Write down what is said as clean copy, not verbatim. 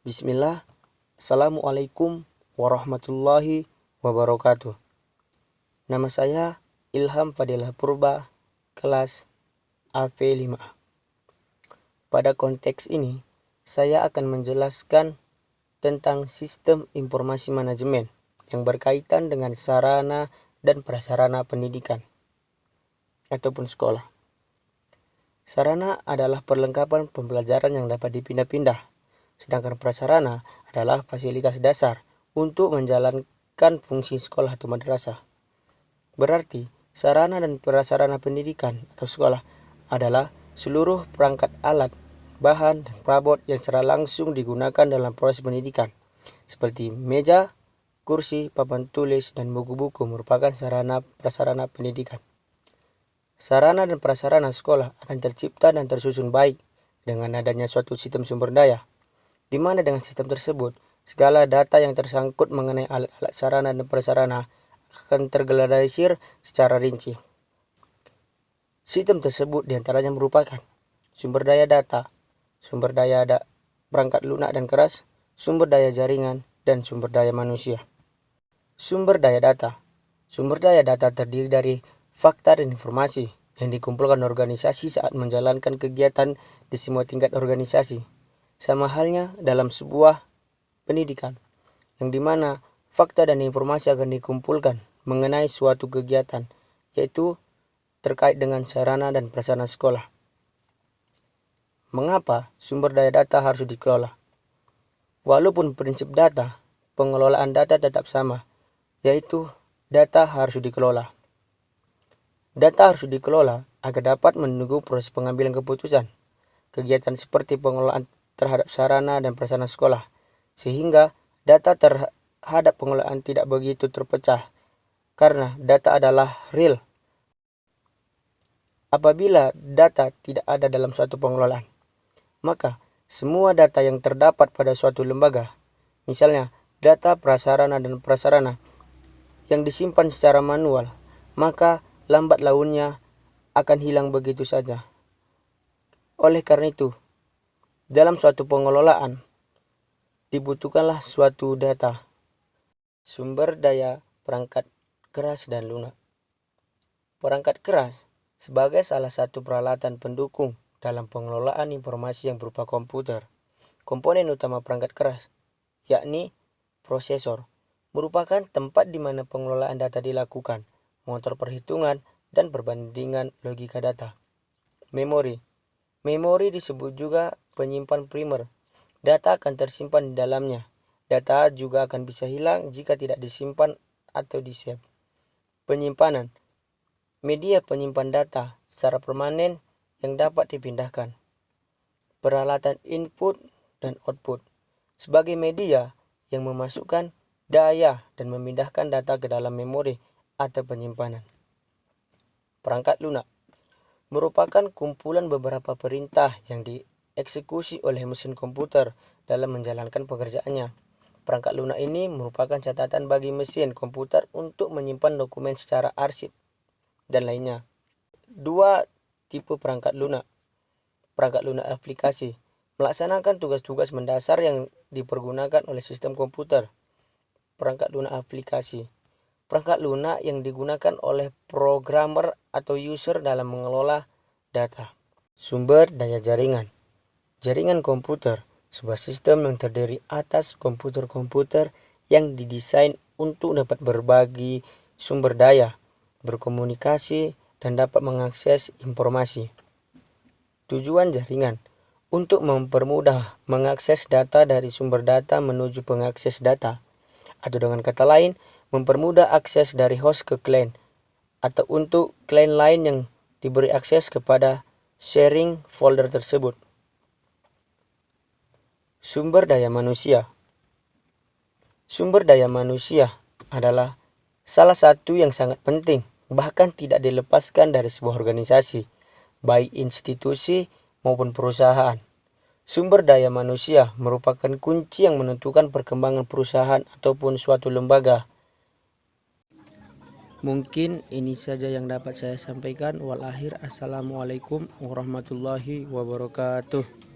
Bismillah. Assalamualaikum warahmatullahi wabarakatuh. Nama saya Ilham Fadilah Purba, kelas AV5. Pada konteks ini, saya akan menjelaskan tentang sistem informasi manajemen yang berkaitan dengan sarana dan prasarana pendidikan ataupun sekolah. Sarana adalah perlengkapan pembelajaran yang dapat dipindah-pindah, sedangkan prasarana adalah fasilitas dasar untuk menjalankan fungsi sekolah atau madrasah. Berarti, sarana dan prasarana pendidikan atau sekolah adalah seluruh perangkat alat, bahan, dan perabot yang secara langsung digunakan dalam proses pendidikan, seperti meja, kursi, papan tulis, dan buku-buku merupakan sarana prasarana pendidikan. Sarana dan prasarana sekolah akan tercipta dan tersusun baik dengan adanya suatu sistem sumber daya, di mana dengan sistem tersebut, segala data yang tersangkut mengenai alat-alat sarana dan prasarana akan tergeneralisir secara rinci. Sistem tersebut diantaranya merupakan sumber daya data, sumber daya perangkat lunak dan keras, sumber daya jaringan, dan sumber daya manusia. Sumber daya data. Sumber daya data terdiri dari fakta dan informasi yang dikumpulkan organisasi saat menjalankan kegiatan di semua tingkat organisasi. Sama halnya dalam sebuah pendidikan, yang dimana fakta dan informasi akan dikumpulkan mengenai suatu kegiatan, yaitu terkait dengan sarana dan prasarana sekolah. Mengapa sumber daya data harus dikelola? Walaupun prinsip data, pengelolaan data tetap sama, yaitu data harus dikelola. Data harus dikelola agar dapat mendukung proses pengambilan keputusan. Kegiatan seperti pengelolaan terhadap sarana dan prasarana sekolah, sehingga data terhadap pengelolaan tidak begitu terpecah, karena data adalah real. Apabila data tidak ada dalam suatu pengelolaan, maka semua data yang terdapat pada suatu lembaga, misalnya data prasarana dan prasarana yang disimpan secara manual, maka lambat launnya akan hilang begitu saja. Oleh karena itu, dalam suatu pengelolaan, dibutuhkanlah suatu data, sumber daya perangkat keras dan lunak. Perangkat keras sebagai salah satu peralatan pendukung dalam pengelolaan informasi yang berupa komputer. Komponen utama perangkat keras, yakni prosesor, merupakan tempat di mana pengelolaan data dilakukan, motor perhitungan, dan perbandingan logika data. Memori. Memori disebut juga penyimpan primer. Data akan tersimpan di dalamnya. Data juga akan bisa hilang jika tidak disimpan atau di-save. Penyimpanan. Media penyimpan data secara permanen yang dapat dipindahkan. Peralatan input dan output. Sebagai media yang memasukkan daya dan memindahkan data ke dalam memori atau penyimpanan. Perangkat lunak merupakan kumpulan beberapa perintah yang dieksekusi oleh mesin komputer dalam menjalankan pekerjaannya. Perangkat lunak ini merupakan catatan bagi mesin komputer untuk menyimpan dokumen secara arsip dan lainnya. Dua tipe perangkat lunak. Perangkat lunak aplikasi melaksanakan tugas-tugas mendasar yang dipergunakan oleh sistem komputer. Perangkat lunak aplikasi. Perangkat lunak yang digunakan oleh programmer atau user dalam mengelola data. Sumber daya jaringan. Jaringan komputer, sebuah sistem yang terdiri atas komputer-komputer yang didesain untuk dapat berbagi sumber daya, berkomunikasi, dan dapat mengakses informasi. Tujuan jaringan untuk mempermudah mengakses data dari sumber data menuju pengakses data, atau dengan kata lain, mempermudah akses dari host ke klien, atau untuk klien lain yang diberi akses kepada sharing folder tersebut. Sumber daya manusia. Sumber daya manusia adalah salah satu yang sangat penting, bahkan tidak dilepaskan dari sebuah organisasi, baik institusi maupun perusahaan. Sumber daya manusia merupakan kunci yang menentukan perkembangan perusahaan ataupun suatu lembaga. Mungkin ini saja yang dapat saya sampaikan. Wal akhir, assalamualaikum warahmatullahi wabarakatuh.